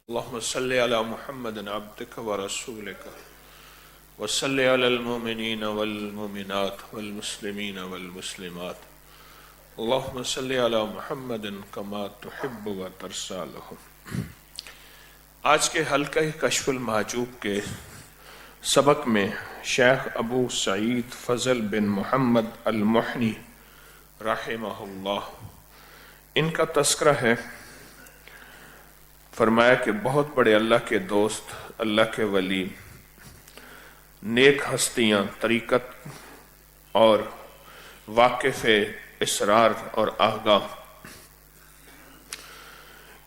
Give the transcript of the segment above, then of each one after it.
اللهم صل على محمد عبدك ورسولك وصل على المؤمنين والمؤمنات والمسلمين والمسلمات اللهم صل على محمد كما تحب وترضى له۔ آج کے حلقہ کشف المحجوب کے سبق میں شیخ ابو سعید فضل بن محمد المحنی رحمہ اللہ ان کا تذکرہ ہے۔ فرمایا کہ بہت بڑے اللہ کے دوست، اللہ کے ولی، نیک ہستیاں، طریقت اور واقف اسرار اور آگاہ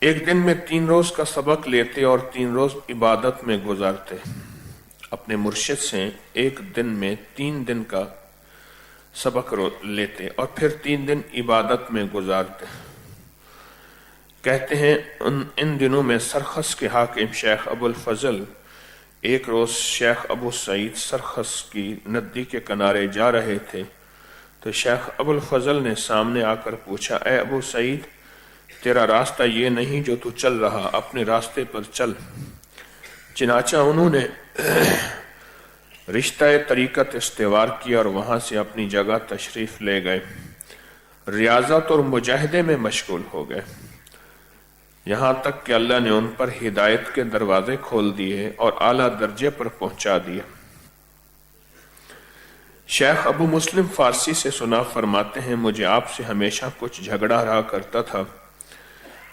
ایک دن میں 3 روز کا سبق لیتے اور 3 روز عبادت میں گزارتے۔ اپنے مرشد سے ایک دن میں 3 دن کا سبق لیتے اور پھر 3 دن عبادت میں گزارتے۔ کہتے ہیں ان دنوں میں سرخس کے حاکم شیخ ابو الفضل ایک روز شیخ ابو سعید سرخس کی ندی کے کنارے جا رہے تھے تو شیخ ابو الفضل نے سامنے آ کر پوچھا، اے ابو سعید، تیرا راستہ یہ نہیں جو تو چل رہا، اپنے راستے پر چل۔ چنانچہ انہوں نے رشتہ طریقت استوار کیا اور وہاں سے اپنی جگہ تشریف لے گئے، ریاضت اور مجاہدے میں مشغول ہو گئے، یہاں تک کہ اللہ نے ان پر ہدایت کے دروازے کھول دیے اور اعلیٰ درجے پر پہنچا دیا۔ شیخ ابو مسلم فارسی سے سنا فرماتے ہیں، مجھے آپ سے ہمیشہ کچھ جھگڑا رہا کرتا تھا۔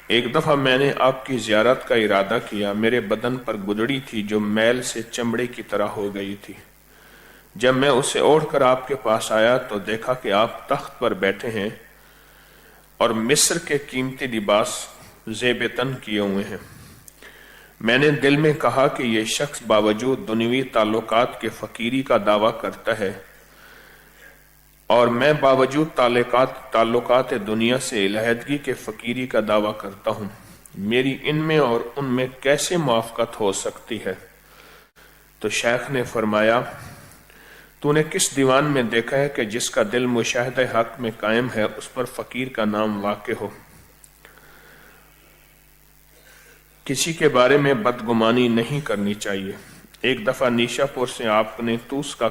ایک دفعہ میں نے آپ کی زیارت کا ارادہ کیا، میرے بدن پر گدڑی تھی جو میل سے چمڑے کی طرح ہو گئی تھی۔ جب میں اسے اوڑھ کر آپ کے پاس آیا تو دیکھا کہ آپ تخت پر بیٹھے ہیں اور مصر کے قیمتی لباس زیب تن کیے ہوئے ہیں۔ میں نے دل میں کہا کہ یہ شخص باوجود دنیوی تعلقات کے فقیری کا دعویٰ کرتا ہے اور میں باوجود تعلقات دنیا سے علیحدگی کے فقیری کا دعویٰ کرتا ہوں، میری ان میں اور ان میں کیسے موافقت ہو سکتی ہے؟ تو شیخ نے فرمایا، تو نے کس دیوان میں دیکھا ہے کہ جس کا دل مشاہدہ حق میں قائم ہے اس پر فقیر کا نام واقع ہو؟ کسی کے بارے میں بدگمانی نہیں کرنی چاہیے۔ ایک دفعہ نیشا پور سے آپ نے توس کا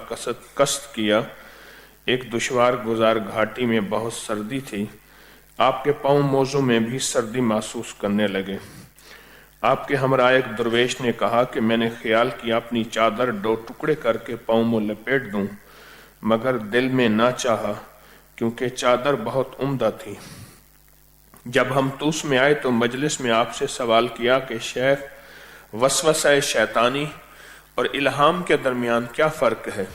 قصد کیا، ایک دشوار گزار گھاٹی میں بہت سردی تھی، آپ کے پاؤں موزوں میں بھی سردی محسوس کرنے لگے۔ آپ کے ہمراہ ایک درویش نے کہا کہ میں نے خیال کیا اپنی چادر 2 ٹکڑے کر کے پاؤں میں لپیٹ دوں، مگر دل میں نہ چاہا کیونکہ چادر بہت عمدہ تھی۔ جب ہم توس میں آئے تو مجلس میں آپ سے سوال کیا کہ شیخ، وسوسہ شیطانی اور الہام کے درمیان کیا فرق ہے؟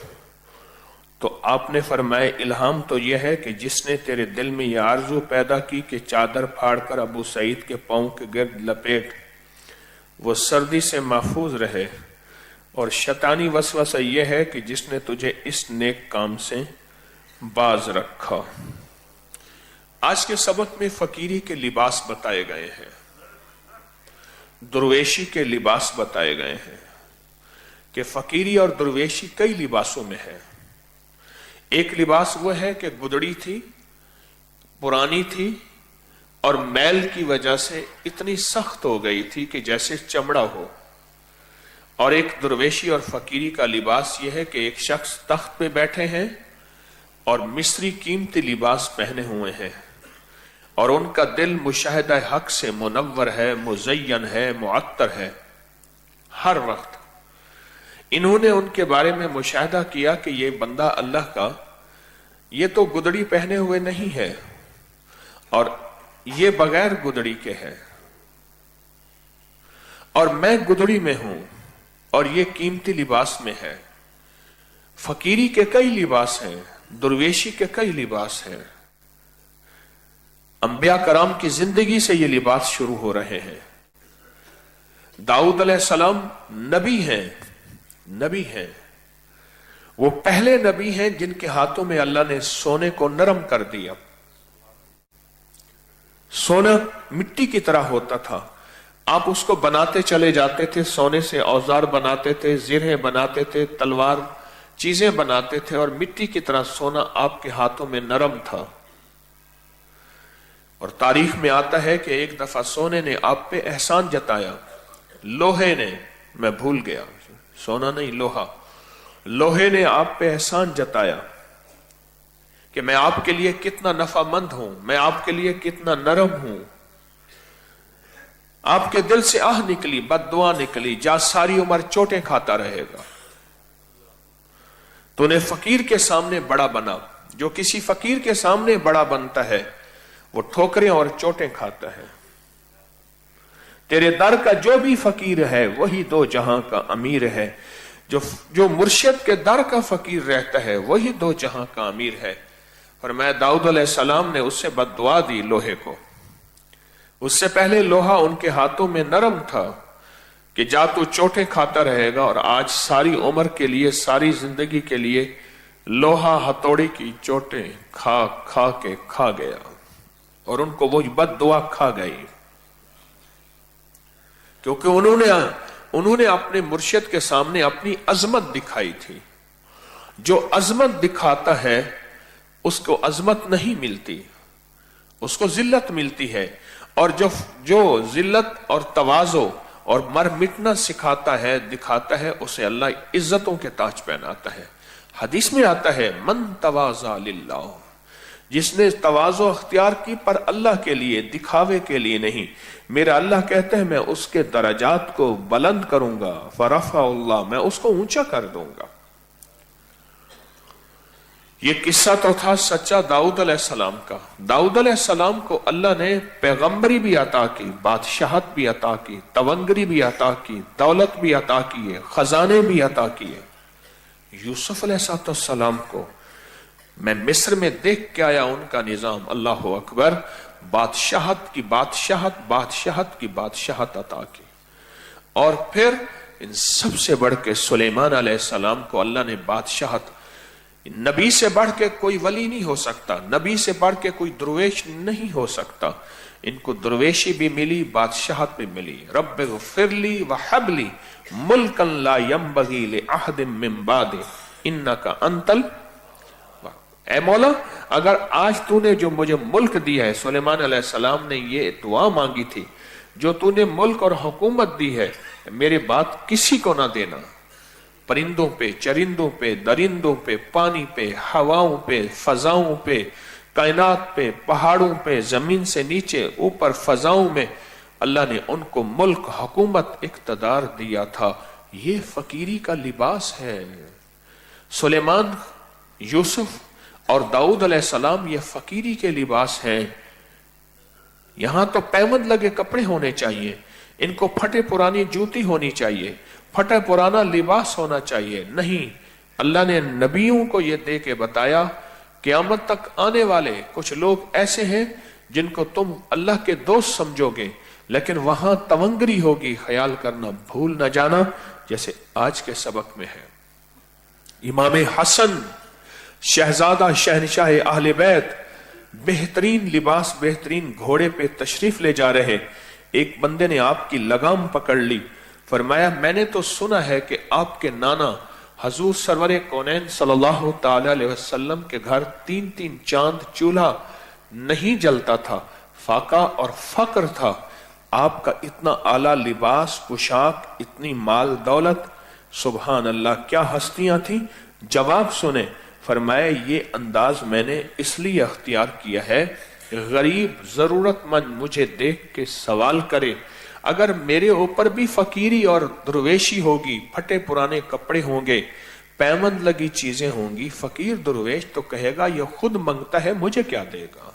تو آپ نے فرمایا، الہام تو یہ ہے کہ جس نے تیرے دل میں یہ آرزو پیدا کی کہ چادر پھاڑ کر ابو سعید کے پاؤں کے گرد لپیٹ، وہ سردی سے محفوظ رہے، اور شیطانی وسوسہ یہ ہے کہ جس نے تجھے اس نیک کام سے باز رکھا۔ آج کے سبق میں فقیری کے لباس بتائے گئے ہیں، درویشی کے لباس بتائے گئے ہیں کہ فقیری اور درویشی کئی لباسوں میں ہے۔ ایک لباس وہ ہے کہ گدڑی تھی، پرانی تھی اور میل کی وجہ سے اتنی سخت ہو گئی تھی کہ جیسے چمڑا ہو، اور ایک درویشی اور فقیری کا لباس یہ ہے کہ ایک شخص تخت پہ بیٹھے ہیں اور مصری قیمتی لباس پہنے ہوئے ہیں اور ان کا دل مشاہدہ حق سے منور ہے، مزین ہے، معطر ہے۔ ہر وقت انہوں نے ان کے بارے میں مشاہدہ کیا کہ یہ بندہ اللہ کا، یہ تو گدڑی پہنے ہوئے نہیں ہے اور یہ بغیر گدڑی کے ہے، اور میں گدڑی میں ہوں اور یہ قیمتی لباس میں ہے۔ فقیری کے کئی لباس ہیں، درویشی کے کئی لباس ہیں۔ انبیاء کرام کی زندگی سے یہ لباس شروع ہو رہے ہیں۔ داؤد علیہ السلام نبی ہیں، وہ پہلے نبی ہیں جن کے ہاتھوں میں اللہ نے سونے کو نرم کر دیا۔ سونا مٹی کی طرح ہوتا تھا، آپ اس کو بناتے چلے جاتے تھے، سونے سے اوزار بناتے تھے، زرہیں بناتے تھے، تلوار، چیزیں بناتے تھے، اور مٹی کی طرح سونا آپ کے ہاتھوں میں نرم تھا۔ اور تاریخ میں آتا ہے کہ ایک دفعہ سونے نے آپ پہ احسان جتایا लोहे ने, मैं भूल गया, सोना नहीं लोहा, लोहे ने आप पे एहसान जताया कि मैं आपके लिए कितना नफामंद हूं, मैं आपके लिए कितना नरम हूं। आपके दिल से आह निकली, बद्दुआ निकली, जा सारी उम्र चोटें खाता रहेगा। तूने फकीर के सामने बड़ा बना। जो किसी फकीर के सामने बड़ा बनता है वो ठोकरें और चोटें खाता है। तेरे दर का जो भी फकीर है वही दो जहां का अमीर है। जो मुर्शिद के दर का फकीर रहता है वही दो जहां का अमीर है। फरमाया दाऊद अलैहिस्सलाम ने उससे बद्दुआ दी लोहे को। उससे पहले लोहा उनके हाथों में नरम था कि जा तू चोटें खाता रहेगा, और आज सारी उम्र के लिए, सारी जिंदगी के लिए लोहा हथौड़ी की चोटें खा खा के खा गया, और उनको वो बद्दुआ खा गई, क्योंकि उन्होंने अपने मुर्शिद के सामने अपनी अजमत दिखाई थी। जो अजमत दिखाता है उसको अजमत नहीं मिलती, उसको जिल्लत मिलती है। और जो जिल्लत और तवाज़ो और मर मिटना सिखाता है, दिखाता है, उसे अल्लाह इज्जतों के ताज पहनाता है। हदीस में आता है मन तवाज़ा लिल्लाह, जिसने तवाज़ो अख्तियार की पर अल्लाह के लिए, दिखावे के लिए नहीं। मेरा अल्लाह कहता है मैं उसके दरजात को बुलंद करूंगा, फरफ़अल्लाह, मैं उसको ऊंचा कर दूंगा। ये किस्सा तो था सच्चा दाऊद अलैहिस्सलाम का। दाऊद अलैहिस्सलाम को अल्लाह ने पैगंबरी भी अता की, बादशाहत भी अता की, तवंगरी भी अता की, दौलत भी अता की है, खजाने भी अता किए। यूसुफ अलैहिस्सलाम को मैं मिस्र में देख के आया उनका निजाम, अल्लाह अकबर, बादशाहत की बादशाहत, बादशाहत की बादशाहत अता की। और फिर इन सबसे बढ़ के सुलेमान अलैहिस्सलाम को अल्लाह ने बादशाहत, नबी से बढ़ के कोई वली नहीं हो सकता, नबी से बढ़ के कोई दुर्वेश नहीं हो सकता। इनको दुर्वेशी भी मिली, बादशाहत भी मिली। रब्बिग़फिरली वहबली मुल्कन ला यंबगी लिअहदिन मिन बादी इन्नका अंतल। ऐ मौला, अगर आज तूने जो मुझे मुल्क दिया है, सुलेमान अलैहिस्सलाम ने ये दुआ मांगी थी, जो तूने मुल्क और हुकूमत दी है, मेरे बाद किसी को ना देना। परिंदों पे, चरिंदों पे, दरिंदों पे, पानी पे, हवाओं पे, फजाओं पे, कायनात पे, पहाड़ों पे, जमीन से नीचे, ऊपर फजाओं में अल्लाह ने उनको मुल्क, हुकूमत, इख्तिदार दिया था। ये फकीरी का लिबास है। सुलेमान, यूसुफ और दाऊद अलैहिस्सलाम ये फकीरी के लिबास हैं। यहां तो पैमद लगे कपड़े होने चाहिए, इनको फटे पुरानी जूती होनी चाहिए, फटा पुराना लिबास होना चाहिए। नहीं, अल्लाह ने नबियों को यह दे के बताया क़यामत तक आने वाले कुछ लोग ऐसे हैं जिनको तुम अल्लाह के दोस्त समझोगे, लेकिन वहां तवंगरी होगी, ख्याल करना भूल न जाना, जैसे आज के सबक में है। इमाम हसन शहजादा शहनशाह अहले बैत बेहतरीन लिबास, बेहतरीन घोड़े पे तशरीफ ले जा रहे, एक बंदे ने आपकी लगाम पकड़ ली। फरमाया मैंने तो सुना है कि आपके नाना हजूर सरवरे कौनैन सल्लल्लाहु ताला अलैहि वसल्लम के घर 3-3 चांद चूल्हा नहीं जलता था, फाका और फक्र था। आपका इतना आला लिबास, पोशाक, इतनी माल दौलत, सुभान अल्लाह, क्या हस्तियां थी। जवाब सुने, फरमाया ये अंदाज मैंने इसलिए अख्तियार किया है, गरीब जरूरतमंद मुझे देख के सवाल करे, अगर मेरे ऊपर भी फकीरी और दुर्वेशी होगी, फटे पुराने कपड़े होंगे, पैमंद लगी चीजें होंगी, फकीर दुर्वेश तो कहेगा ये खुद मांगता है, मुझे क्या देगा।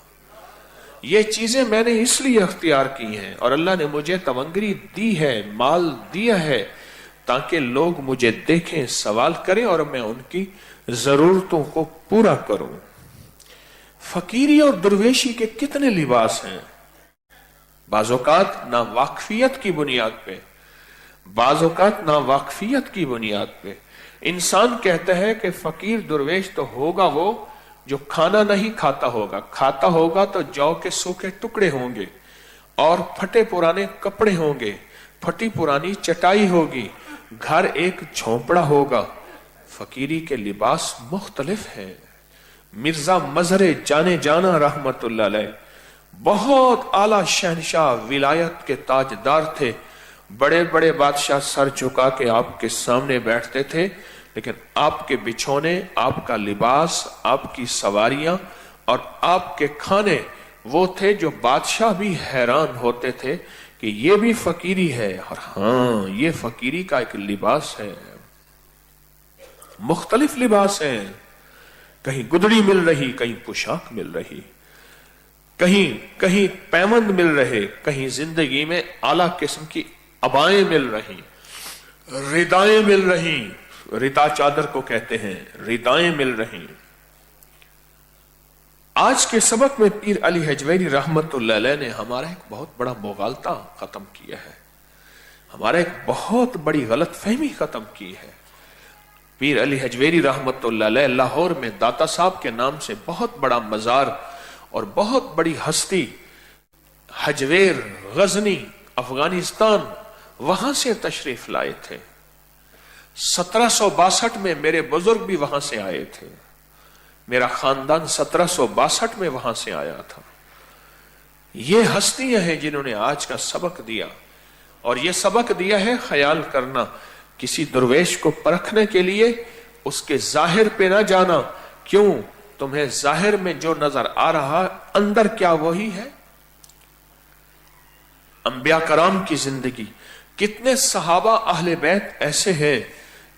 ये चीजें मैंने इसलिए अख्तियार की हैं और अल्लाह ने मुझे तवंगरी दी है, माल दिया है, ताकि लोग मुझे देखें, सवाल करें और मैं उनकी जरूरतों को पूरा करूं। फकीरी और दुर्वेशी के कितने लिबास हैं। बाज़ौकात ना वाकफियत की बुनियाद पे, बाज़ौकात ना वाकफियत की बुनियाद पे इंसान कहता है कि फकीर दुर्वेश तो होगा वो जो खाना नहीं खाता होगा, खाता होगा तो जौ के सूखे टुकड़े होंगे और फटे पुराने कपड़े होंगे, फटी पुरानी चटाई होगी, घर एक झोंपड़ा होगा। फकीरी के लिबास मुख्तलिफ है। मिर्जा मजहरे जाने जाना रहमतुल्लाह अलैह बहुत आला शहनशाह विलायत के ताजदार थे बड़े बड़े बादशाह सर झुका के आपके सामने बैठते थे, लेकिन आपके बिछौने, आपका लिबास, आपकी सवारियां और आपके खाने वो थे जो बादशाह भी हैरान होते थे कि ये भी फकीरी है, और हाँ, ये फकीरी का एक लिबास है। मुख्तलिफ लिबास है, कहीं गुदड़ी मिल रही, कहीं पोशाक मिल रही, कहीं कहीं पैबंद मिल रहे, कहीं जिंदगी में आला किस्म की अबाएं मिल रही, रिदाएं मिल रही, रिदा चादर को कहते हैं, रिदाएं मिल रही। आज के सबक में पीर अली हजवेरी रहमतुल्लाह अलैह ने हमारा एक बहुत बड़ा मुगालता खत्म किया है, हमारा एक बहुत बड़ी गलत फहमी खत्म की है। पीर अली हजवेरी रहमतुल्लाह अलैह लाहौर में दाता साहब के नाम से बहुत बड़ा मजार और बहुत बड़ी हस्ती हजवेर गजनी अफगानिस्तान, वहां से तशरीफ लाए थे। 1762 में मेरे बुजुर्ग भी वहां से आए थे, मेरा खानदान 1762 में वहां से आया था। ये हस्तियां हैं जिन्होंने आज का सबक दिया, और ये सबक दिया है ख्याल करना, किसी दुर्वेश को परखने के लिए उसके जाहिर पे ना जाना। क्यों? तुम्हें जाहिर में जो नजर आ रहा है, अंदर क्या वही है? अंबिया कराम की जिंदगी, कितने सहाबा अहले बैत ऐसे हैं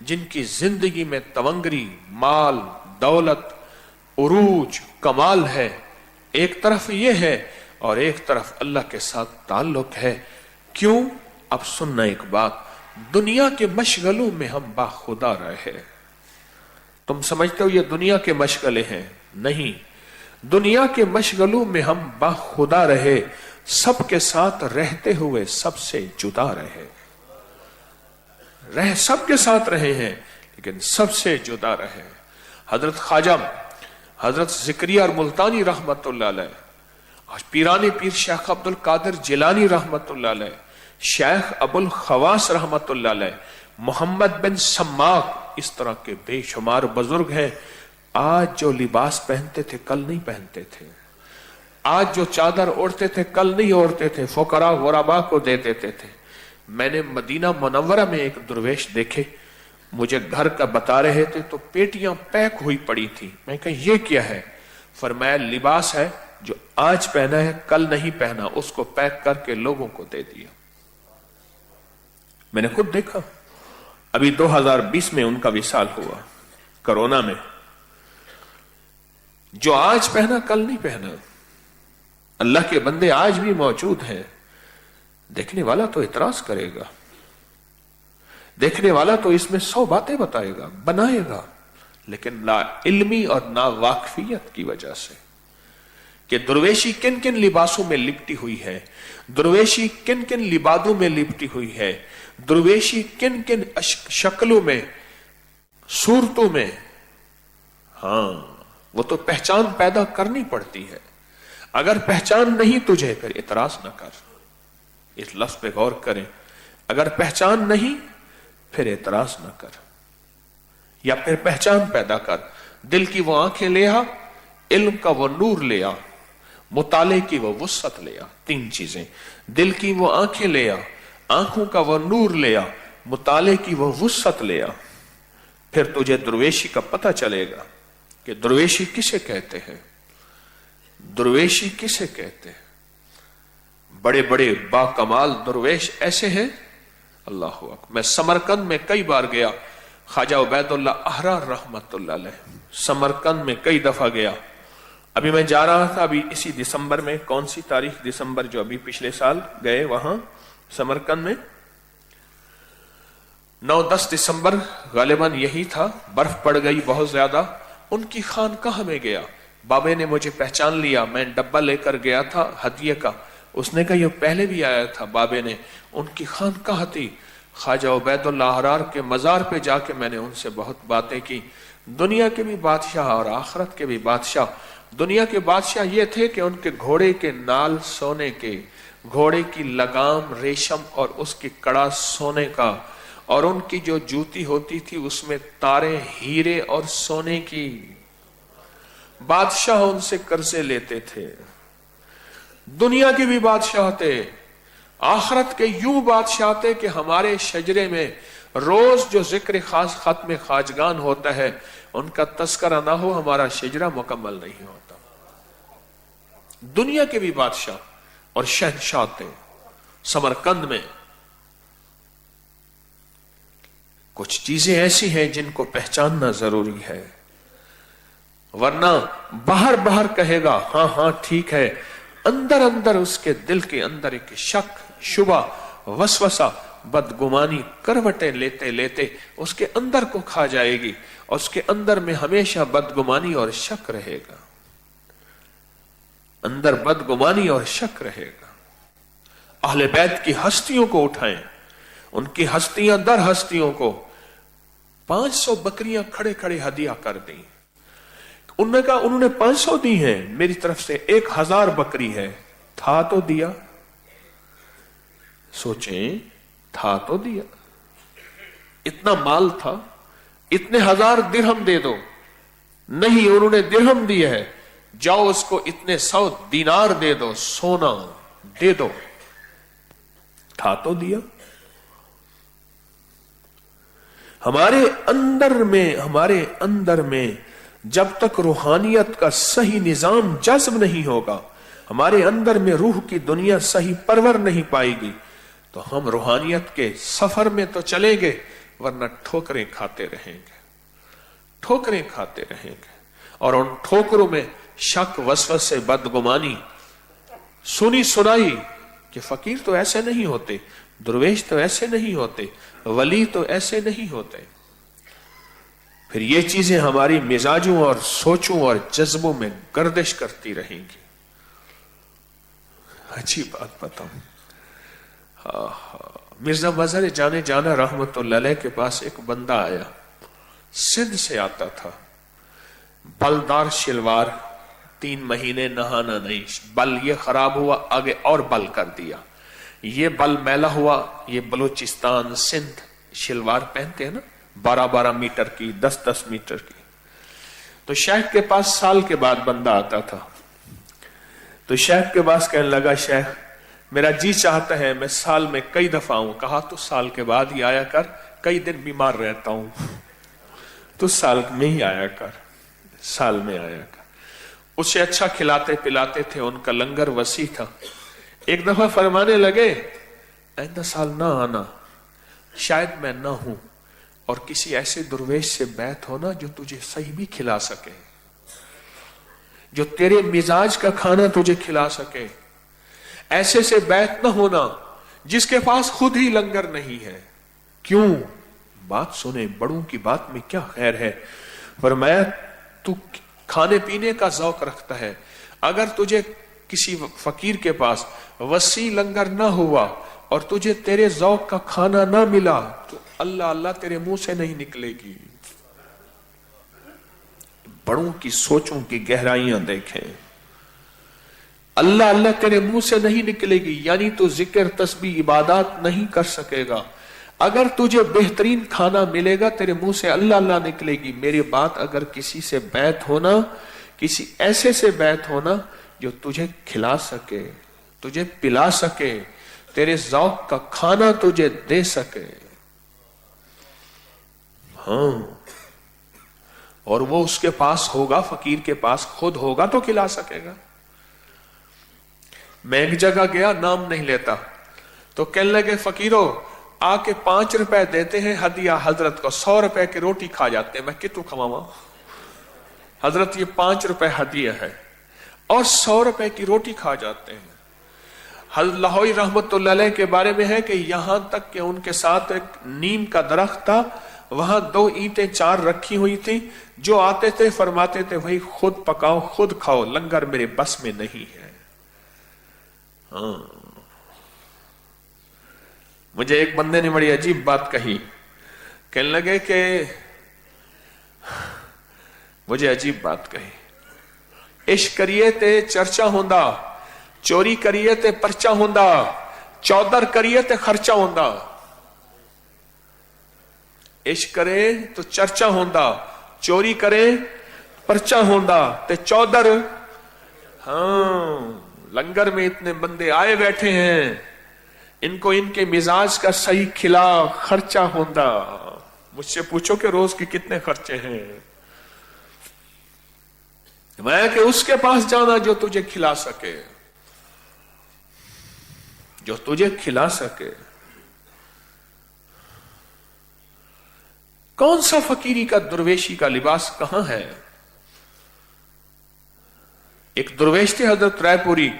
जिनकी जिंदगी में तवंगरी, माल, दौलत, उरूज, कमाल है। एक तरफ ये है और एक तरफ अल्लाह के साथ ताल्लुक है। क्यों? अब सुनना एक बात, दुनिया के मशगलों में हम बाखुदा रहे। तुम समझते हो ये दुनिया के मशगले हैं? नहीं, दुनिया के मशगलों में हम बाखुदा रहे, सबके साथ रहते हुए सबसे जुदा रहे। सबके साथ रहे हैं लेकिन सबसे जुदा रहे। हजरत ख्वाजा हजरत जिक्रिया और मुल्तानी रहमतुल्लाह अलैह, पीरानी पीर शेख अब्दुल कादिर जिलानी रहमतुल्लाह अलैह, शेख अबुल खवास रहमतुल्लाह अलैह, मोहम्मद बिन सम्माक, इस तरह के बेशुमार बुजुर्ग हैं। आज जो लिबास पहनते थे कल नहीं पहनते थे, आज जो चादर ओढ़ते थे कल नहीं ओढ़ते थे, फुकरा गुरबा को दे देते थे। मैंने मदीना मुनव्वरा में एक दुर्वेश देखे, मुझे घर का बता रहे थे तो पेटियां पैक हुई पड़ी थी। मैं कहा ये क्या है? फरमाया लिबास है जो आज पहना है कल नहीं पहना, उसको पैक करके लोगों को दे दिया। मैंने खुद देखा, अभी 2020 में उनका विसाल हुआ कोरोना में। जो आज पहना कल नहीं पहना। अल्लाह के बंदे आज भी मौजूद हैं। देखने वाला तो इतराज करेगा, देखने वाला तो इसमें 100 बातें बताएगा, बनाएगा, लेकिन ना इल्मी और ना वाकफियत की वजह से कि दुर्वेशी किन किन लिबासों में लिपटी हुई है, दुर्वेशी किन किन लिबादों में लिपटी हुई है, दुर्वेशी किन किन शक्लों में, सूरतों में। हाँ, वो तो पहचान पैदा करनी पड़ती है। अगर पहचान नहीं तुझे, फिर इतराज न कर। इस लफ्ज पे गौर करें, अगर पहचान नहीं फिर एतराज न कर, या फिर पहचान पैदा कर। दिल की वो आंखें ले आ, इल्म का वो नूर ले आ, मुताले की वो वुसअत ले आ। 3 चीजें, दिल की वो आंखें ले आ, आंखों का वो नूर ले आ, मुताले की वो वुसअत ले आ। फिर तुझे दुर्वेशी का पता चलेगा कि दुर्वेशी किसे कहते हैं, दुर्वेशी किसे कहते हैं। बड़े बड़े बाकमाल दुर्वेश ऐसे हैं, अल्लाह अकबर। मैं समरकंद में कई बार गया, ख्वाजा उबैदुल्लाह अहरार रहमतुल्लाह अलैह, समरकंद में कई दफा गया। अभी मैं जा रहा था, अभी इसी दिसंबर में, कौन सी तारीख दिसंबर, जो अभी पिछले साल गए वहां समरकंद में, 9-10 दिसंबर गालिबन यही था। बर्फ पड़ गई बहुत ज्यादा। उनकी खानकाह में गया, बाबे ने मुझे पहचान लिया। मैं डब्बा लेकर गया था हदिये का, उसने कहा ये पहले भी आया था। बाबे ने, उनकी खानकाह थी। ख्वाजा उबैदुल्लाह अहरार के मजार पे जाके मैंने उनसे बहुत बातें की। दुनिया के भी बादशाह और आखिरत के भी बादशाह। दुनिया के बादशाह ये थे कि उनके घोड़े के नाल सोने के, घोड़े की लगाम रेशम और उसकी कड़ा सोने का, और उनकी जो जूती होती थी उसमें तारे हीरे और सोने की। बादशाह उनसे कर्जे लेते थे। दुनिया के भी बादशाह थे, आखरत के यूं बादशाह आते कि हमारे शजरे में रोज जो जिक्र खास खत्म खाजगान होता है उनका तस्करा ना हो, हमारा शजरा मुकम्मल नहीं होता। दुनिया के भी बादशाह और शहंशाह थे। समरकंद में कुछ चीजें ऐसी हैं जिनको पहचानना जरूरी है, वरना बाहर बाहर कहेगा हाँ हाँ ठीक है, अंदर अंदर उसके दिल के अंदर एक शक, शुबा, वसवसा, बदगुमानी करवटें लेते लेते उसके अंदर को खा जाएगी और उसके अंदर में हमेशा बदगुमानी और शक रहेगा, अंदर बदगुमानी और शक रहेगा। अहले बैत की हस्तियों को उठाएं, उनकी हस्तियां दर हस्तियों को 500 बकरियां खड़े खड़े हदिया कर दी। उन्होंने कहा उन्होंने 500 दी हैं, मेरी तरफ से 1000 बकरी है। था तो दिया, सोचें, था तो दिया, इतना माल था, इतने 1000 दिरहम दे दो। नहीं, उन्होंने दिरहम दिया है, जाओ उसको इतने 100 दीनार दे दो, सोना दे दो। था तो दिया। हमारे अंदर में जब तक रूहानियत का सही निजाम जज्ब नहीं होगा, हमारे अंदर में रूह की दुनिया सही परवर नहीं पाएगी, तो हम रूहानियत के सफर में तो चलेंगे, वरना ठोकरें खाते रहेंगे, ठोकरें खाते रहेंगे। और उन ठोकरों में शक, वसवसे, बदगुमानी, सुनी सुनाई कि फकीर तो ऐसे नहीं होते, दुर्वेश तो ऐसे नहीं होते, वली तो ऐसे नहीं होते। फिर ये चीजें हमारी मिजाजों और सोचों और जज्बों में गर्दिश करती रहेंगी। अच्छी बात बताऊं, मिर्जा मजहर जाने जाना रहमतुल्लाह अलैह के पास एक बंदा आया, सिंध से आता था, बलदार शिलवार, 3 महीने नहाना नहीं, बल ये खराब हुआ, आगे और बल कर दिया, ये बल मैला हुआ, ये बलूचिस्तान सिंध शिलवार पहनते हैं ना, 12-12 मीटर की, 10-10 मीटर की। तो शेख के पास साल के बाद बंदा आता था, तो शेख के पास कहने लगा, शेख मेरा जी चाहता है मैं साल में कई दफा आऊं। कहा तो साल के बाद ही आया कर, कई दिन बीमार रहता हूं, तो साल में ही आया कर, साल में आया कर। उसे अच्छा खिलाते पिलाते थे, उनका लंगर वसी था। एक दफा फरमाने लगे, आइंदा साल ना आना, शायद मैं ना हूं और किसी ऐसे दुर्वेश से बैत होना जो तुझे सही भी खिला सके, जो तेरे मिजाज का खाना तुझे खिला सके। ऐसे से बैत न होना जिसके पास खुद ही लंगर नहीं है। क्यों? बात सुने, बड़ों की बात में क्या खैर है। फरमाया, तू खाने पीने का जौक रखता है, अगर तुझे किसी फकीर के पास वसी लंगर ना हुआ और तुझे तेरे जौक का खाना ना मिला, तो अल्लाह अल्लाह तेरे मुंह से नहीं निकलेगी। बड़ों की सोचों की गहराइयां देखें, अल्लाह अल्लाह तेरे मुंह से नहीं निकलेगी, यानी तो जिक्र तस्बीह इबादत नहीं कर सकेगा। अगर तुझे बेहतरीन खाना मिलेगा, तेरे मुंह से अल्लाह अल्लाह निकलेगी। मेरी बात, अगर किसी से बैत होना, किसी ऐसे से बैत होना जो तुझे खिला सके, तुझे पिला सके, तेरे ज़ौक़ का खाना तुझे दे सके। हाँ, और वो उसके पास होगा, फकीर के पास खुद होगा तो खिला सकेगा। मैं एक जगह गया, नाम नहीं लेता, तो कहने लगे, फकीरों आके 5 रुपए देते हैं हदिया हजरत को, 100 रुपए की रोटी खा जाते हैं। मैं कितू खवावा हजरत, ये 5 रुपए हदिया है और 100 रुपए की रोटी खा जाते हैं। हज़रत लाहौरी रहमतुल्लाह अलैह के बारे में है कि यहां तक कि उनके साथ एक नीम का दरख्त था, वहां 2 ईंटें 4 रखी हुई थी, जो आते थे फरमाते थे, भाई खुद पकाओ खुद खाओ, लंगर मेरे बस में नहीं है। हाँ, मुझे एक बंदे ने बड़ी अजीब बात कही, कहने लगे कि मुझे अजीब बात कही, इश्क करिए ते चर्चा होंदा, चोरी करिए ते परचा होंदा, चौधर करिए ते खर्चा होंदा। इश्क करे तो चर्चा होंदा, चोरी करे परचा होंदा ते चौधर। हाँ, लंगर में इतने बंदे आए बैठे हैं, इनको इनके मिजाज का सही खिला खर्चा होता। मुझसे पूछो कि रोज के कितने खर्चे हैं, मैं कि उसके पास जाना जो तुझे खिला सके, जो तुझे खिला सके। कौन सा फकीरी का दुर्वेशी का लिबास कहां है? एक दुर्वेश थे हजरत रायपुरी,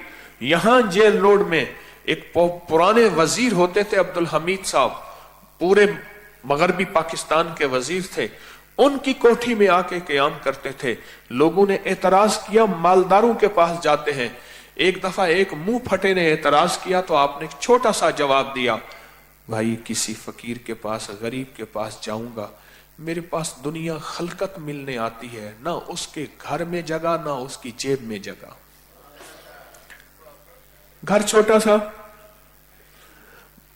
यहां जेल रोड में एक पुराने वजीर होते थे अब्दुल हमीद साहब, पूरे मगरबी पाकिस्तान के वजीर थे। उनकी कोठी में आके क़याम करते थे। लोगों ने एतराज किया, मालदारों के पास जाते हैं। एक दफा एक मुंह फटे ने एतराज किया तो आपने एक छोटा सा जवाब दिया, भाई किसी फकीर के पास, गरीब के पास जाऊंगा, मेरे पास दुनिया खलकत मिलने आती है, ना उसके घर में जगह ना उसकी जेब में जगह। घर छोटा सा,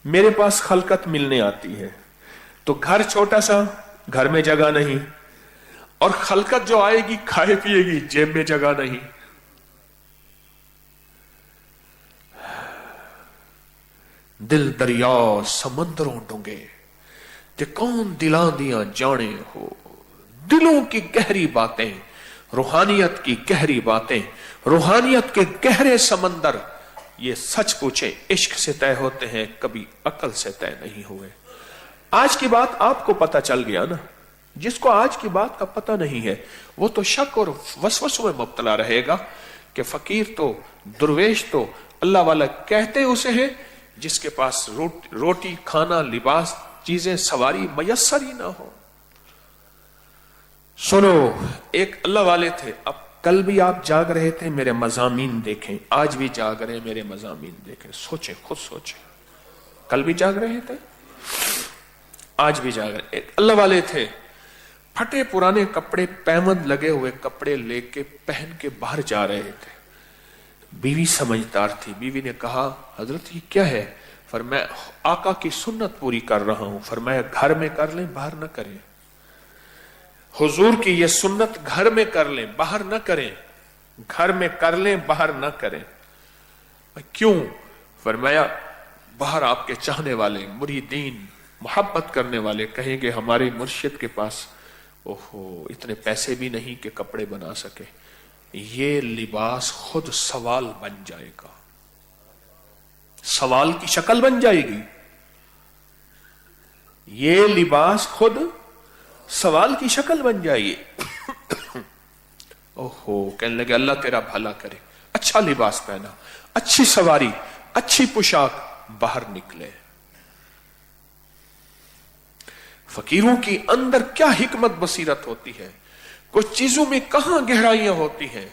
मेरे पास खलकत मिलने आती है, तो घर छोटा सा, घर में जगह नहीं, और खलकत जो आएगी खाए पिएगी, जेब में जगह नहीं। दिल दरिया समंदरों डूंगे ते कौन दिलां दियां जाने हो। दिलों की गहरी बातें, रूहानियत की गहरी बातें, रूहानियत के गहरे समंदर, ये सच पूछे इश्क से तय होते हैं, कभी अकल से तय नहीं हुए। आज की बात आपको पता चल गया ना। जिसको आज की बात का पता नहीं है वो तो शक और वसवसों में मुब्तला रहेगा कि फकीर तो, दुर्वेश तो अल्लाह वाला कहते उसे है जिसके पास रोटी खाना लिबास चीजें सवारी मयस्सर ही ना हो। सुनो, एक अल्लाह वाले थे, अब कल भी आप जाग रहे थे मेरे मज़ामीन देखें, आज भी जाग रहे मेरे मज़ामीन देखें। सोचें, खुद सोचें, कल भी जाग रहे थे, आज भी जाग रहे। एक अल्लाह वाले थे, फटे पुराने कपड़े, पैमंद लगे हुए कपड़े लेके पहन के बाहर जा रहे थे। बीवी समझदार थी, बीवी ने कहा हजरत ये क्या है? फरमाया आका की सुन्नत पूरी कर रहा हूं। फरमाया घर में कर लें, बाहर न करें। हुजूर की ये सुन्नत घर में कर लें, बाहर न करें। घर में कर लें, बाहर न करें। क्यों? फरमाया बाहर आपके चाहने वाले, मुरीदीन, मोहब्बत करने वाले कहेंगे हमारे मुर्शिद के पास ओहो इतने पैसे भी नहीं कि कपड़े बना सके। ये लिबास खुद सवाल बन जाएगा, सवाल की शक्ल बन जाएगी। ये लिबास खुद सवाल की शक्ल बन जाएगी। ओहो, कहने लगे अल्लाह तेरा भला करे। अच्छा लिबास पहना, अच्छी सवारी, अच्छी पोशाक, बाहर निकले। फकीरों की अंदर क्या हिकमत बसीरत होती है, कुछ चीजों में कहां गहराइयां होती हैं।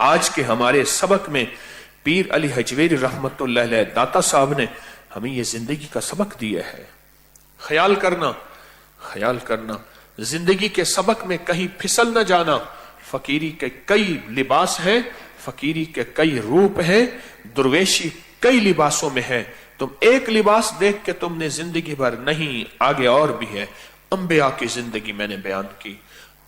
आज के हमारे सबक में पीर अली हजवेरी रहमतुल्लाह अलैह दाता साहब ने हमें यह जिंदगी का सबक दिया है। ख्याल करना, ख्याल करना, जिंदगी के सबक में कहीं फिसल न जाना। फकीरी के कई लिबास हैं, फकीरी के कई रूप हैं, दुर्वेशी कई लिबासों में है। तुम एक लिबास देख के तुमने जिंदगी भर नहीं, आगे और भी है। अंबिया की जिंदगी मैंने बयान की,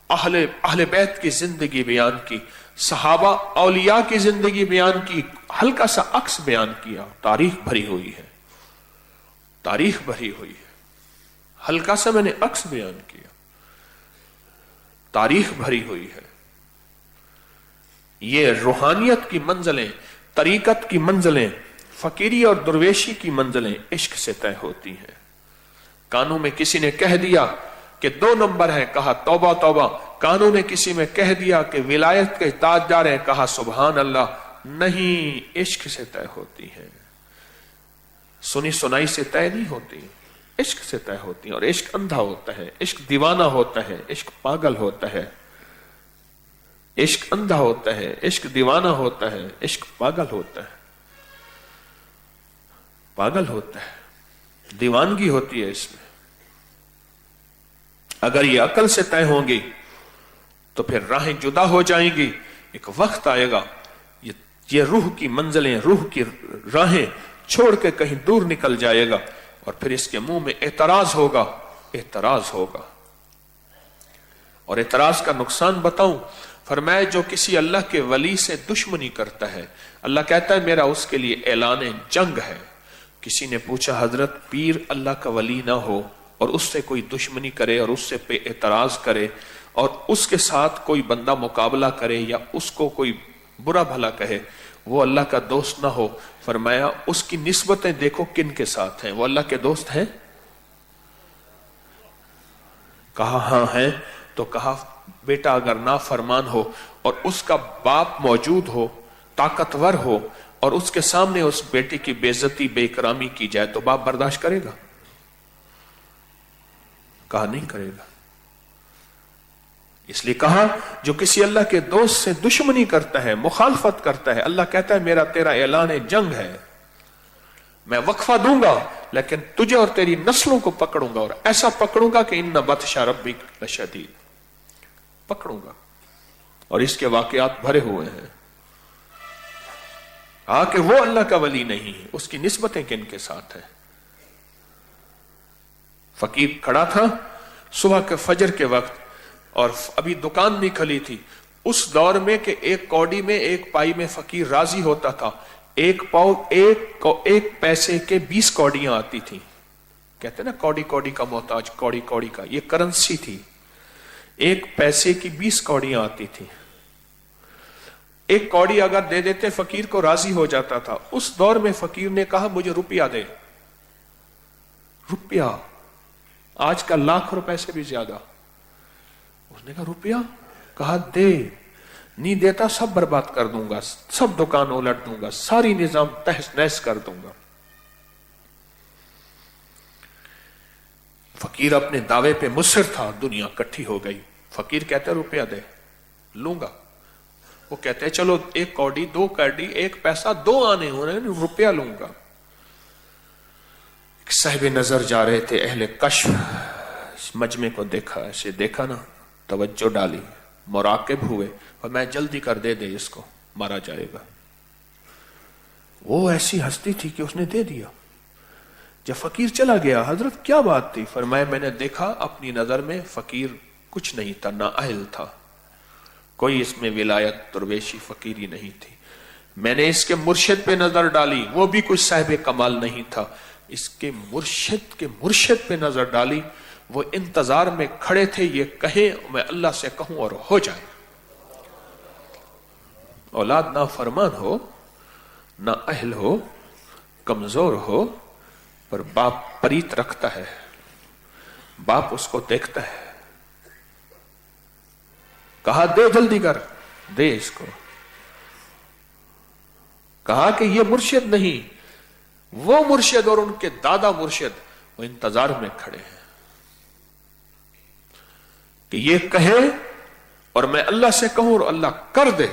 अहले बैत की जिंदगी बयान की, सहाबा औलिया की जिंदगी बयान की, हल्का सा अक्स बयान किया। तारीख भरी हुई है, तारीख भरी हुई है। हल्का सा मैंने अक्स बयान किया, तारीख भरी हुई है। ये रूहानियत की मंजिलें, तरीकत की मंजिलें, फकीरी और दुर्वेशी की मंजिलें इश्क से तय होती हैं। कानों में किसी ने कह दिया कि 2 नंबर है, कहा तौबा तौबा। कानों ने किसी में कह दिया कि विलायत के ताजदार है, कहा सुभान अल्लाह। नहीं, इश्क से तय होती है, सुनी सुनाई से तय नहीं होती, इश्क से तय होती है। और इश्क अंधा होता है, इश्क दीवाना होता है, इश्क पागल होता है। इश्क अंधा होता है, इश्क दीवाना होता है, इश्क पागल होता है, पागल होता है, दीवानगी होती है इसमें। अगर ये अकल से तय होंगी तो फिर राहें जुदा हो जाएंगी। एक वक्त आएगा ये रूह की मंजिलें, रूह की राहें छोड़ के कहीं दूर निकल जाएगा और फिर इसके मुंह में एतराज होगा, एतराज होगा। और एतराज का नुकसान बताऊं, فرمایا جو کسی اللہ کے ولی سے دشمنی کرتا ہے اللہ کہتا ہے میرا اس کے لیے اعلان جنگ ہے. کسی نے پوچھا حضرت پیر اللہ کا ولی نہ ہو اور اس سے کوئی دشمنی کرے اور اس سے پہ اعتراض کرے اور اس کے ساتھ کوئی بندہ مقابلہ کرے یا اس کو کوئی برا بھلا کہے, وہ اللہ کا دوست نہ ہو. فرمایا اس کی نسبتیں دیکھو کن کے ساتھ ہیں, وہ اللہ کے دوست ہیں؟ کہا ہاں ہیں. تو کہا بیٹا اگر نافرمان ہو اور اس کا باپ موجود ہو, طاقتور ہو, اور اس کے سامنے اس بیٹے کی بے عزتی بے اکرامی کی جائے تو باپ برداشت کرے گا؟ کہا نہیں کرے گا. اس لیے کہا جو کسی اللہ کے دوست سے دشمنی کرتا ہے, مخالفت کرتا ہے, اللہ کہتا ہے میرا تیرا اعلان جنگ ہے, میں وقفہ دوں گا لیکن تجھے اور تیری نسلوں کو پکڑوں گا, اور ایسا پکڑوں گا کہ ان بطش ربک لشدید, پکڑوں گا. اور اس کے واقعات بھرے ہوئے ہیں. کہ وہ اللہ کا ولی نہیں ہے, اس کی نسبتیں کن کے ساتھ ہیں. فقیر کھڑا تھا صبح کے فجر کے وقت اور ابھی دکان نہیں کھلی تھی. اس دور میں کہ ایک کوڑی میں ایک پائی میں فقیر راضی ہوتا تھا. ایک پیسے کے 20 کوڑیاں آتی تھی. کہتے نا کوڑی کوڑی کا محتاج, کوڑی کوڑی کا, یہ کرنسی تھی. ایک پیسے کی 20 کوڑیاں آتی تھی. ایک کوڑی اگر دے دیتے فقیر کو راضی ہو جاتا تھا. اس دور میں فقیر نے کہا مجھے روپیہ دے. روپیہ آج کا لاکھ روپے سے بھی زیادہ. اس نے کہا روپیہ؟ کہا دے. نہیں دیتا سب برباد کر دوں گا, سب دکان الٹ دوں گا, ساری نظام تہس نہس کر دوں گا. فقیر اپنے دعوے پہ مصر تھا. دنیا کٹھی ہو گئی. فقیر کہتے روپیہ دے, لوں گا. وہ کہتے چلو ایک کوڑی, 2 کوڑی, 1 پیسہ, 2 آنے ہو رہے ہیں, روپیہ لوں گا. ایک صاحب نظر جا رہے تھے, اہل کشف, مجمع کو دیکھا, ایسے دیکھا نا, توجہ ڈالی, مراقب ہوئے, اور میں جلدی کر دے اس کو, مارا جائے گا. وہ ایسی ہستی تھی کہ اس نے دے دیا. جب فقیر چلا گیا, حضرت کیا بات تھی؟ فرمایا میں نے دیکھا اپنی نظر میں فقیر کچھ نہیں تھا, نااہل تھا, کوئی اس میں ولایت درویشی فقیری نہیں تھی. میں نے اس کے مرشد پہ نظر ڈالی, وہ بھی کوئی صاحب کمال نہیں تھا. اس کے مرشد پہ نظر ڈالی, وہ انتظار میں کھڑے تھے یہ کہیں میں اللہ سے کہوں اور ہو جائے. اولاد نہ فرمان ہو, نہ اہل ہو, کمزور ہو, پر باپ پریت رکھتا ہے, باپ اس کو دیکھتا ہے. کہا دے, جلدی کر دے اس کو. کہا کہ یہ مرشد نہیں, وہ مرشد اور ان کے دادا مرشد وہ انتظار میں کھڑے ہیں کہ یہ کہے اور میں اللہ سے کہوں اور اللہ کر دے,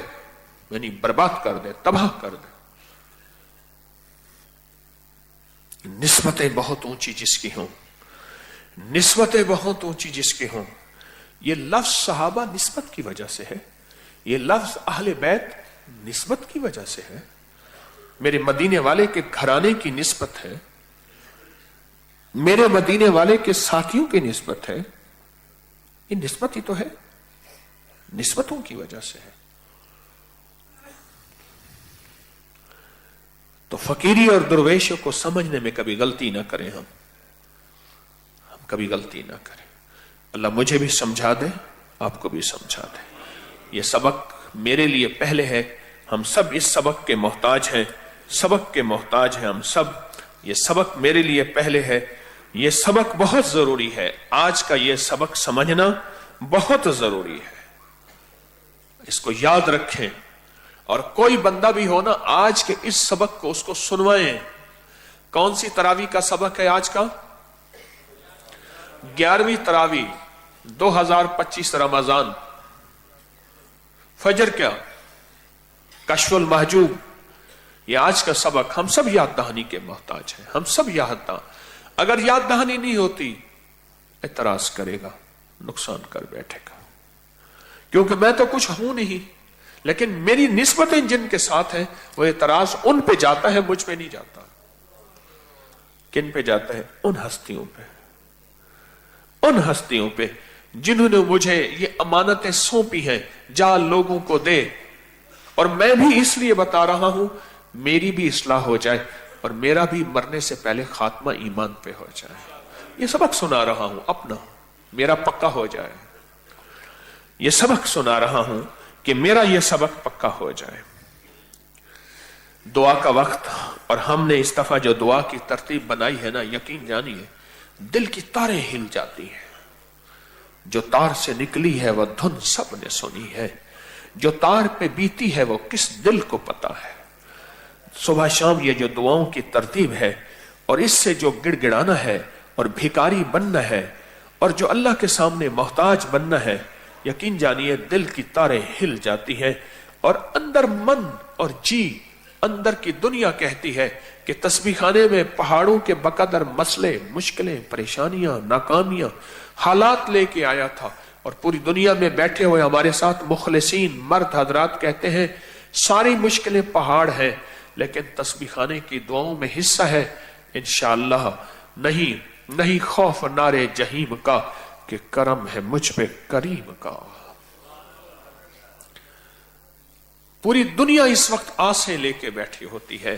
یعنی برباد کر دے, تباہ کر دے. نسبتیں بہت اونچی جس کی ہوں, نسبتیں بہت اونچی جس کی ہوں. یہ لفظ صحابہ نسبت کی وجہ سے ہے, یہ لفظ اہل بیت نسبت کی وجہ سے ہے, میرے مدینے والے کے گھرانے کی نسبت ہے, میرے مدینے والے کے ساتھیوں کی نسبت ہے. یہ نسبت ہی تو ہے, نسبتوں کی وجہ سے ہے. تو فقیری اور درویشوں کو سمجھنے میں کبھی غلطی نہ کریں, ہم کبھی غلطی نہ کریں. اللہ مجھے بھی سمجھا دے, آپ کو بھی سمجھا دے. یہ سبق میرے لیے پہلے ہے, ہم سب اس سبق کے محتاج ہیں, سبق کے محتاج ہیں ہم سب. یہ سبق میرے لیے پہلے ہے, یہ سبق بہت ضروری ہے. آج کا یہ سبق سمجھنا بہت ضروری ہے, اس کو یاد رکھیں. اور کوئی بندہ بھی ہو نا, آج کے اس سبق کو اس کو سنوائیں. کون سی تراویح کا سبق ہے آج کا؟ 11ویں تراویح 2025 رمضان. فجر کیا؟ کشف المحجوب. یہ آج کا سبق. ہم سب یاد دہانی کے محتاج ہیں, ہم سب یاد دہانی. اگر یاد دہانی نہیں ہوتی اعتراض کرے گا, نقصان کر بیٹھے گا, کیونکہ میں تو کچھ ہوں نہیں, لیکن میری نسبتیں جن کے ساتھ ہیں وہ اعتراض ان پہ جاتا ہے, مجھ پہ نہیں جاتا. کن پہ جاتا ہے؟ ان ہستیوں پہ, ان ہستیوں پہ जिन्होंने मुझे ये अमानतें सौंपी हैं, जा लोगों को दे। और मैं भी इसलिए बता रहा हूं, मेरी भी इस्लाह हो जाए और मेरा भी मरने से पहले खात्मा ईमान पे हो जाए। ये सबक सुना रहा हूं अपना, मेरा पक्का हो जाए। ये सबक सुना रहा हूं कि मेरा ये सबक पक्का हो जाए। दुआ का वक्त, और हमने इस दफा जो दुआ की तरतीब बनाई है ना, यकीन जानिए दिल की तारें हिल जाती हैं। जो तार से निकली है वह धुन सबने सुनी है, जो तार पे बीती है वो किस दिल को पता है। सुबह शाम ये जो दुआओं की तरतीब है, और इससे जो गिड़गिड़ाना है और भिखारी बनना है और जो अल्लाह के सामने मोहताज बनना है, यकीन जानिए दिल की तारें हिल जाती हैं। और अंदर मन और जी, अंदर की दुनिया कहती है कि तस्बीह खाने में पहाड़ों के बकदर मसले, मुश्किलें, परेशानियां, नाकामियां, हालात लेके आया था। और पूरी दुनिया में बैठे हुए हमारे साथ मुखलिसीन मर्द हजरात कहते हैं सारी मुश्किलें पहाड़ हैं, लेकिन तस्बीह खाने की दुआओं में हिस्सा है इंशाअल्लाह। नहीं नहीं खौफ नारे जहीम का, कि करम है मुझ पे करीम का। पूरी दुनिया इस वक्त आसें लेके बैठी होती है,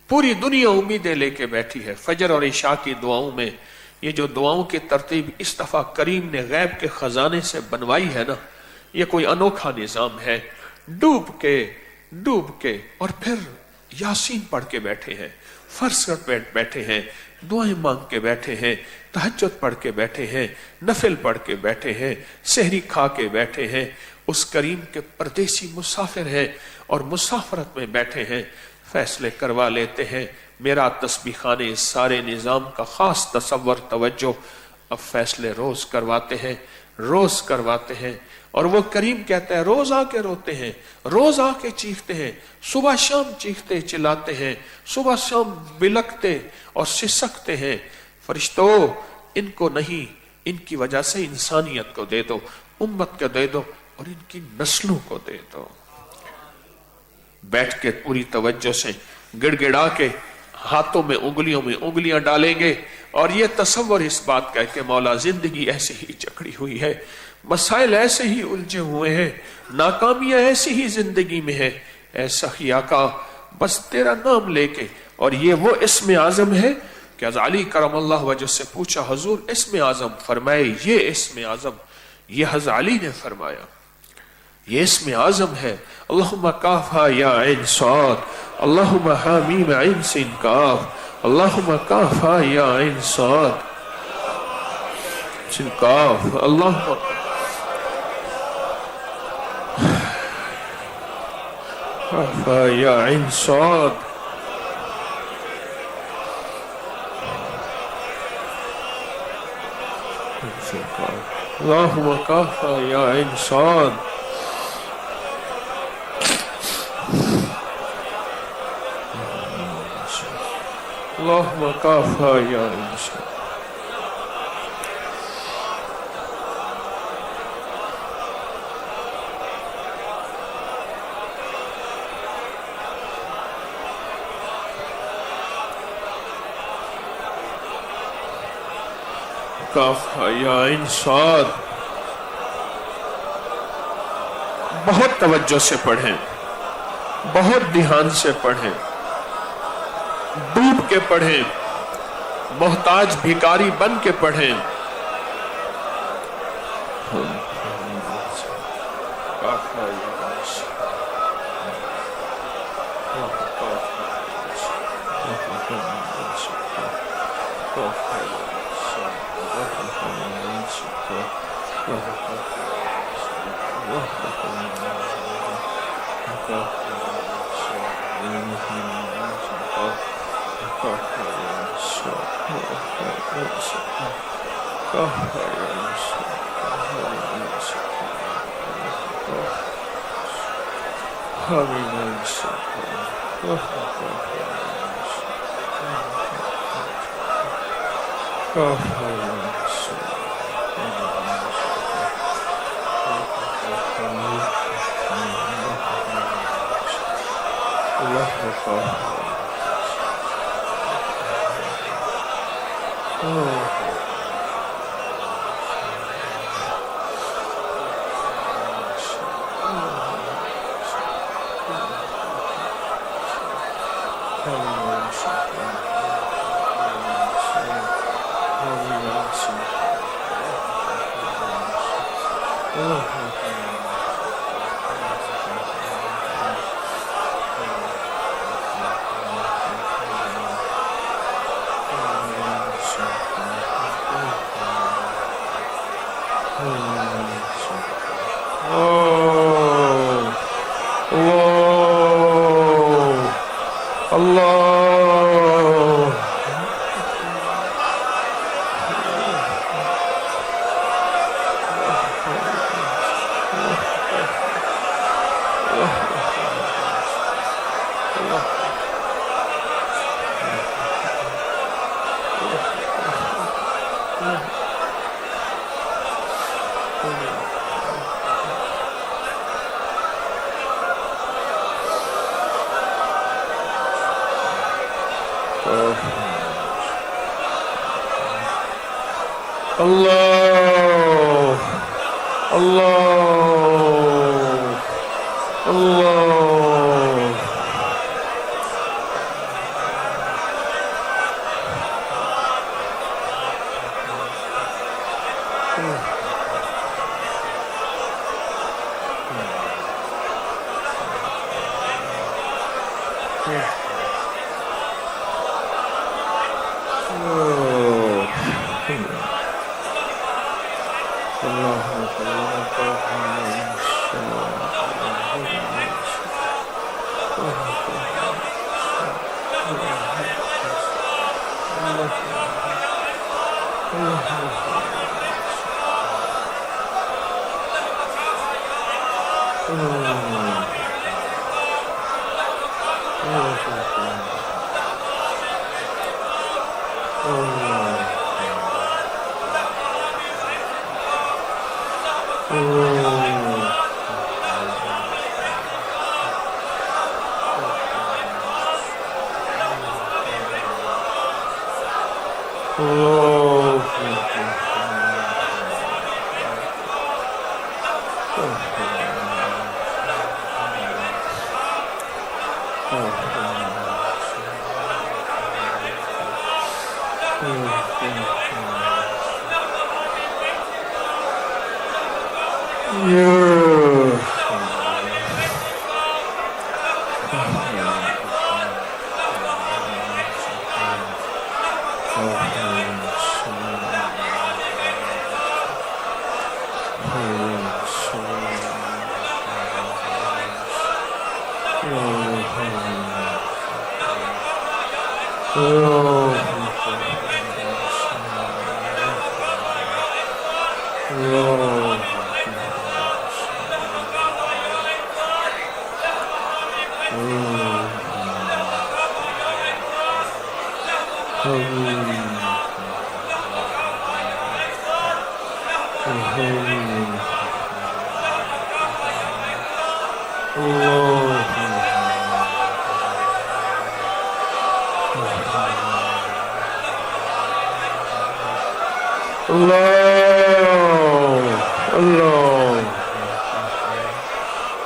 पूरी दुनिया उम्मीदें लेके बैठी है। फजर और इशा की दुआओं में ये जो दुआओं की तरतीब इस दफा करीम ने गैब के खजाने से बनवाई है ना, ये कोई अनोखा निजाम है। डूब के और फिर यासीन पढ़ के बैठे हैं, फर्ज कर बैठे हैं, दुआएं मांग के बैठे हैं, तहज्जुद पढ़ के बैठे हैं, नफिल पढ़ के बैठे हैं, सहरी खा के बैठे हैं। उस करीम के परदेसी मुसाफिर हैं और मुसाफरत में बैठे हैं, फैसले करवा लेते हैं। मेरा तस्बीह खाने इस सारे निजाम का खास तसव्वुर, तवज्जो, अब फैसले रोज करवाते हैं। और वो करीम कहता है रोज आके रोते हैं, रोज आके चीखते हैं, सुबह शाम चीखते चिल्लाते हैं, सुबह शाम बिलकते और सिसकते हैं। फरिश्तों, इनको नहीं, इनकी वजह से इंसानियत को दे दो, उम्मत को दे दो और इनकी नस्लों को दे दो। बैठ के पूरी तवज्जो से गिड़गिड़ा के हाथों में उंगलियां डालेंगे और ये तसव्वुर इस बात का कि मौला जिंदगी ऐसे ही जकड़ी हुई है, मसाइल ऐसे ही उलझे हुए हैं, नाकामियां ऐसी ही जिंदगी में है। ऐसा ही आका बस तेरा नाम लेके, और ये वो इस्म आजम है कि अली करमल्लाहु वजह से पूछा हुजूर इस्म आजम फरमाए, ये इस्म आजम, ये हज़रत अली ने फरमाया ये इस्म आजम है। अल्लाहुम्मा काफा या ऐन साद, अल्लाहुम्मा हामीम ऐन सिन काफ, अल्लाहुम्मा काफा या ऐन साद सिन काफ, अल्लाहुम्मा काफा या ऐन साद, अल्लाहुम्मा काफा या ऐन साद, अल्लाहुम्मा काफा या ऐन साद। काफा या ऐन साद। बहुत तवज्जो से पढ़ें, बहुत ध्यान से पढ़ें, डूब के पढ़ें, मोहताज भिखारी बन के पढ़ें।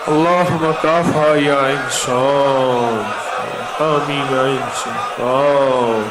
اللهم كافها يا إنسان آمين يا إنسان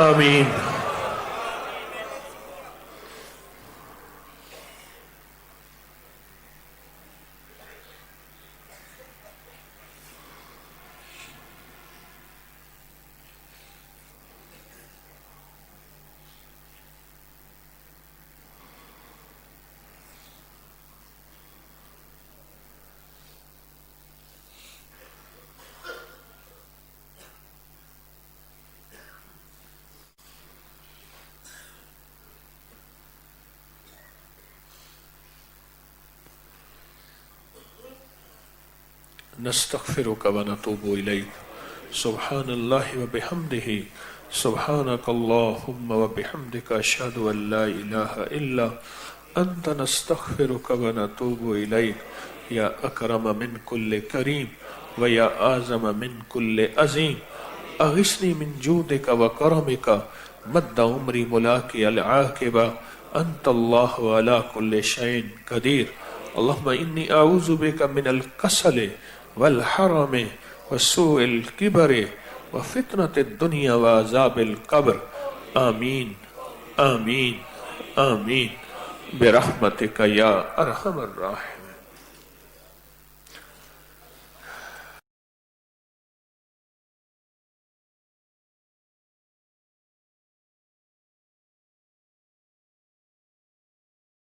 آمین. نستغفرك ونتوب إليك. سبحان الله وبحمده. سبحانك اللهم وبحمدك أشهد أن لا إله إلا أنت. نستغفرك ونتوب إليك. يا أكرم من كل كريم ويا أعظم من كل عظيم. أغثني من جودك وكرمك مد عمري ملاقي العاقبة. أنت الله على كل شيء قدير. اللهم إني أعوذ بك من الكسل والحرم وسوء الكبر وفتنة الدنيا وعذاب القبر. آمين آمين آمين برحمتك يا أرحم الراحمين.